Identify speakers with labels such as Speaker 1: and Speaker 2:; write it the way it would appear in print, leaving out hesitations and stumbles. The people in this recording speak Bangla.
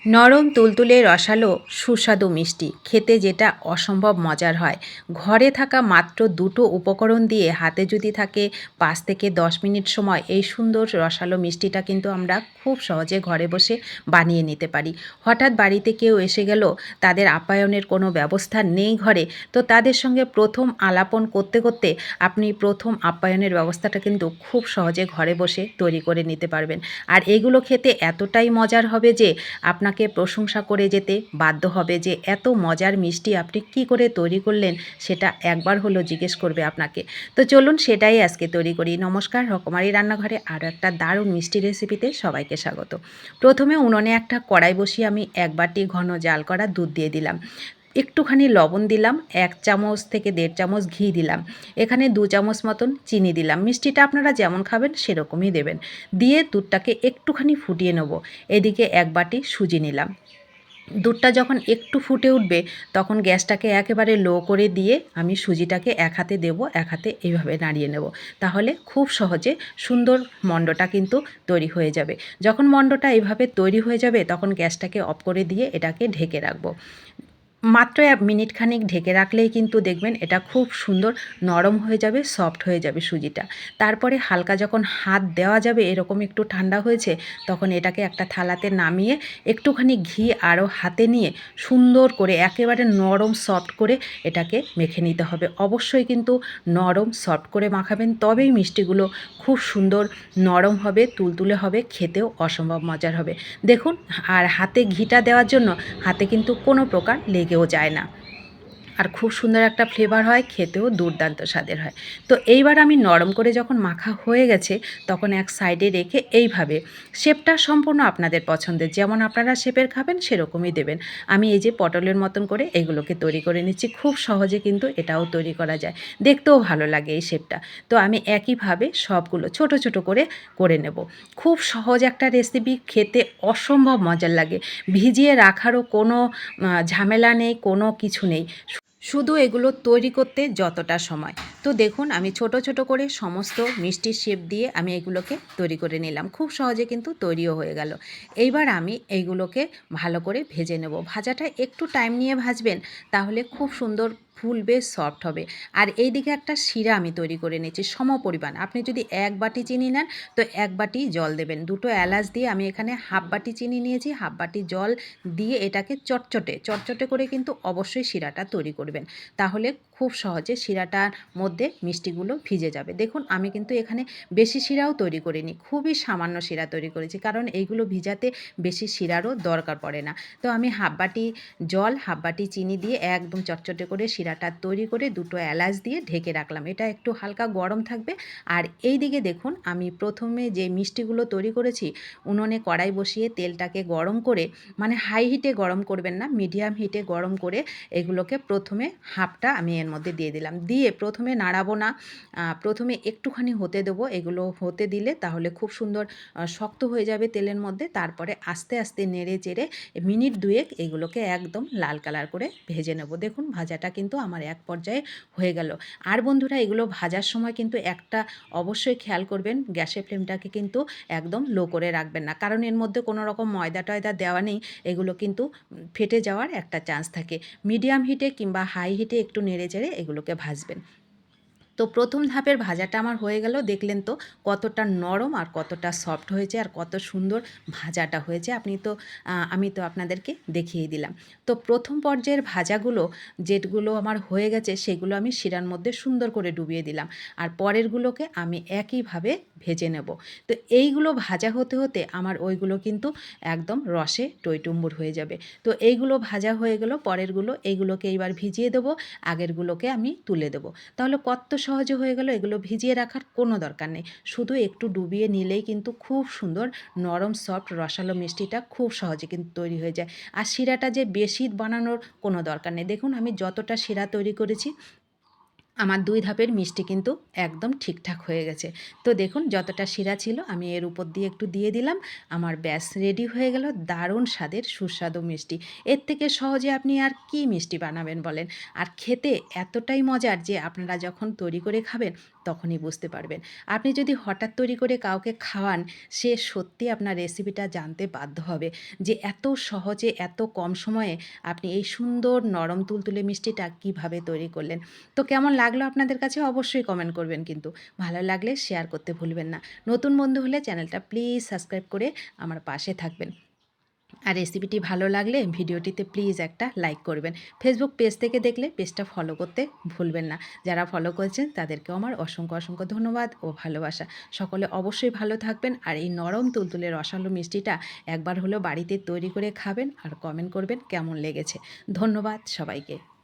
Speaker 1: নরম তুলতুলে রসালো সুস্বাদু মিষ্টি খেতে যেটা অসম্ভব মজার হয়। ঘরে থাকা মাত্র দুটো উপকরণ দিয়ে হাতে যদি থাকে 5 থেকে 10 মিনিট সময় এই সুন্দর রসালো মিষ্টিটা কিন্তু আমরা খুব সহজে ঘরে বসে বানিয়ে নিতে পারি। হঠাৎ বাড়িতে কেউ এসে গেল, তাদের আপ্যায়নের কোনো ব্যবস্থা নেই ঘরে, তো তাদের সঙ্গে প্রথম আলাপন করতে করতে আপনি প্রথম আপ্যায়নের ব্যবস্থাটা কিন্তু খুব সহজে ঘরে বসে তৈরি করে নিতে পারবেন। আর এগুলো খেতে এতটাই মজার হবে যে আপনাকে প্রশংসা করে যেতে বাধ্য হবে যে এত মজার মিষ্টি আপনি কি করে তৈরি করলেন, সেটা একবার হলো জিজ্ঞেস করবে আপনাকে। তো চলুন সেটাই আজকে তৈরি করি। নমস্কার, রকমারি রান্নাঘরে আরও একটা দারুণ মিষ্টি রেসিপিতে সবাইকে স্বাগত। প্রথমে উনুনে একটা কড়াই বসিয়ে আমি 1 বাটি ঘন জাল করা দুধ দিয়ে দিলাম, একটুখানি লবণ দিলাম, 1 চামচ থেকে 1.5 চামচ ঘি দিলাম, এখানে 2 চামচ মতন চিনি দিলাম। মিষ্টিটা আপনারা যেমন খাবেন সেরকমই দেবেন। দিয়ে দুধটাকে একটুখানি ফুটিয়ে নেব। এদিকে 1 বাটি সুজি নিলাম। দুধটা যখন একটু ফুটে উঠবে তখন গ্যাসটাকে একেবারে লো করে দিয়ে আমি সুজিটাকে এক হাতে দেবো, এক হাতে এইভাবে নাড়িয়ে নেব। তাহলে খুব সহজে সুন্দর মণ্ডটা কিন্তু তৈরি হয়ে যাবে। যখন মণ্ডটা এইভাবে তৈরি হয়ে যাবে তখন গ্যাসটাকে অফ করে দিয়ে এটাকে ঢেকে রাখবো। মাত্র 1 মিনিট খানিক ঢেকে রাখলেই কিন্তু দেখবেন এটা খুব সুন্দর নরম হয়ে যাবে, সফট হয়ে যাবে সুজিটা। তারপরে হালকা যখন হাত দেওয়া যাবে এরকম একটু ঠান্ডা হয়েছে, তখন এটাকে একটা থালাতে নামিয়ে একটুখানি ঘি আরও হাতে নিয়ে সুন্দর করে একেবারে নরম সফট করে এটাকে মেখে নিতে হবে। অবশ্যই কিন্তু নরম সফট করে মাখাবেন, তবেই মিষ্টিগুলো খুব সুন্দর নরম হবে, তুলতুলে হবে, খেতেও অসম্ভব মজার হবে। দেখুন, আর হাতে ঘিটা দেওয়ার জন্য হাতে কিন্তু কোনো প্রকার লেগেও যায় না, আর খুব সুন্দর একটা ফ্লেভার হয়, খেতেও দুর্দান্ত স্বাদের হয়। তো এইবার আমি নরম করে যখন মাখা হয়ে গেছে তখন এক সাইডে রেখে এইভাবে, শেপটা সম্পূর্ণ আপনাদের পছন্দের, যেমন আপনারা শেপের খাবেন সেরকমই দেবেন। আমি এই যে পটলের মতন করে এগুলোকে তৈরি করে নিচ্ছি, খুব সহজে কিন্তু এটাও তৈরি করা যায়, দেখতেও ভালো লাগে এই শেপটা। তো আমি একইভাবে সবগুলো ছোট ছোট করে করে নেব। খুব সহজ একটা রেসিপি, খেতে অসম্ভব মজার লাগে, ভিজিয়ে রাখারও কোনো ঝামেলা নেই, কোনো কিছু নেই, শুধু এগুলো তৈরি করতে যতটা সময়। তো দেখুন, আমি ছোট ছোট করে সমস্ত মিষ্টির শেপ দিয়ে আমি এগুলোকে তৈরি করে নিলাম, খুব সহজে কিন্তু তৈরিও হয়ে গেল। এইবার আমি এইগুলোকে ভালো করে ভেজে নেব। ভাজাটা একটু টাইম নিয়ে ভাজবেন, তাহলে খুব সুন্দর ফুলবে, সফট হবে। আর এই দিকে একটা শিরা আমি তৈরি করে নিচ্ছি সমপরিমাণ। আপনি যদি 1 বাটি চিনি নেন তো 1 বাটি জল দেবেন। 2টো এলাচ দিয়ে আমি এখানে হাফ বাটি চিনি নিয়েছি, হাফ বাটি জল দিয়ে এটাকে চটচটে চটচটে করে কিন্তু অবশ্যই শিরাটা তৈরি করবেন, তাহলে খুব সহজে শিরাটার মধ্যে মিষ্টিগুলো ভিজে যাবে। দেখুন, আমি কিন্তু এখানে বেশি শিরাও তৈরি করিনি, খুবই সামান্য শিরা তৈরি করেছি, কারণ এইগুলো ভিজাতে বেশি শিরারও দরকার পড়ে না। তো আমি হাফ বাটি জল, হাফ বাটি চিনি দিয়ে একদম চটচটে করে শিরাটা তৈরি করে 2টো এলাচ দিয়ে ঢেকে রাখলাম। এটা একটু হালকা গরম থাকবে। আর এই দিকে দেখুন, আমি প্রথমে যে মিষ্টিগুলো তৈরি করেছি, উনুনে কড়াই বসিয়ে তেলটাকে গরম করে, মানে হাই হিটে গরম করবেন না, মিডিয়াম হিটে গরম করে এগুলোকে প্রথমে হাফটা আমি এর মধ্যে দিয়ে দিলাম। দিয়ে প্রথমে নাড়াবো না, প্রথমে একটুখানি হতে দেবো। এগুলো হতে দিলে তাহলে খুব সুন্দর শক্ত হয়ে যাবে তেলের মধ্যে। তারপরে আস্তে আস্তে নেড়ে চেড়ে মিনিট 2 এগুলোকে একদম লাল কালার করে ভেজে নেব। দেখুন, ভাজাটা কিন্তু আমার এক পর্যায়ে হয়ে গেল। আর বন্ধুরা, এগুলো ভাজার সময় কিন্তু একটা অবশ্যই খেয়াল করবেন, গ্যাসের ফ্লেমটাকে কিন্তু একদম লো করে রাখবেন না, কারণ এর মধ্যে কোনো রকম ময়দা টয়দা দেওয়া নেই, এগুলো কিন্তু ফেটে যাওয়ার একটা চান্স থাকে। মিডিয়াম হিটে কিংবা হাই হিটে একটু নেড়ে চেড়ে এগুলোকে ভাজবেন। তো প্রথম ধাপের ভাজাটা আমার হয়ে গেল, দেখলেন তো কতটা নরম আর কতটা সফট হয়েছে আর কত সুন্দর ভাজাটা হয়েছে। আমি তো আপনাদেরকে দেখিয়ে দিলাম। তো প্রথম পর্যায়ের ভাজাগুলো যেগুলো আমার হয়ে গেছে সেগুলো আমি শিরার মধ্যে সুন্দর করে ডুবিয়ে দিলাম, আর পরেরগুলোকে আমি একইভাবে ভেজে নেব। তো এইগুলো ভাজা হতে হতে আমার ওইগুলো কিন্তু একদম রসে টইটুম্বুর হয়ে যাবে। তো এইগুলো ভাজা হয়ে গেল, পরেরগুলো এইগুলোকে এইবার ভিজিয়ে দেবো, আগেরগুলোকে আমি তুলে দেবো। তাহলে কত সহজে হয়ে গেল, এগুলো ভিজিয়ে রাখার কোনো দরকার নেই, শুধু একটু ডুবিয়ে নিলেই কিন্তু খুব সুন্দর নরম সফট রসালো মিষ্টিটা খুব সহজে কিন্তু তৈরি হয়ে যায়। আর শিরাটা যে বেশি বানানোর কোনো দরকার নেই। দেখুন, আমি যতটা শিরা তৈরি করেছি আমার 2 ধাপের মিষ্টি কিন্তু একদম ঠিকঠাক হয়ে গেছে। তো দেখুন, যতটা শিরা ছিল আমি এর উপর দিয়ে একটু দিয়ে দিলাম, আমার ব্যাস রেডি হয়ে গেল দারুণ স্বাদের সুস্বাদু মিষ্টি। এর থেকে সহজে আপনি আর কি মিষ্টি বানাবেন বলেন? আর খেতে এতটাই মজার যে আপনারা যখন তৈরি করে খাবেন তখনই বুঝতে পারবেন। আপনি যদি হঠাৎ তৈরি করে কাউকে খাওয়ান, সে সত্যি আপনার রেসিপিটা জানতে বাধ্য হবে যে এত সহজে এত কম সময়ে আপনি এই সুন্দর নরম তুলতুলে মিষ্টিটা কিভাবে তৈরি করলেন। তো কেমন লাগলো আপনাদের কাছে অবশ্যই কমেন্ট করবেন কিন্তু। ভালো লাগলে শেয়ার করতে ভুলবেন না। নতুন বন্ধু হলে চ্যানেলটা প্লিজ সাবস্ক্রাইব করে আমার পাশে থাকবেন। আর রেসিপিটি ভালো লাগলে ভিডিওটিতে প্লিজ একটা লাইক করবেন। ফেসবুক পেজ থেকে দেখলে পেজটা ফলো করতে ভুলবেন না। যারা ফলো করেছেন তাদেরকেও আমার অসংখ্য অসংখ্য ধন্যবাদ ও ভালোবাসা। সকলে অবশ্যই ভালো থাকবেন আর এই নরম তুলতুলে রসালো মিষ্টিটা একবার হলেও বাড়িতে তৈরি করে খাবেন আর কমেন্ট করবেন কেমন লেগেছে। ধন্যবাদ সবাইকে।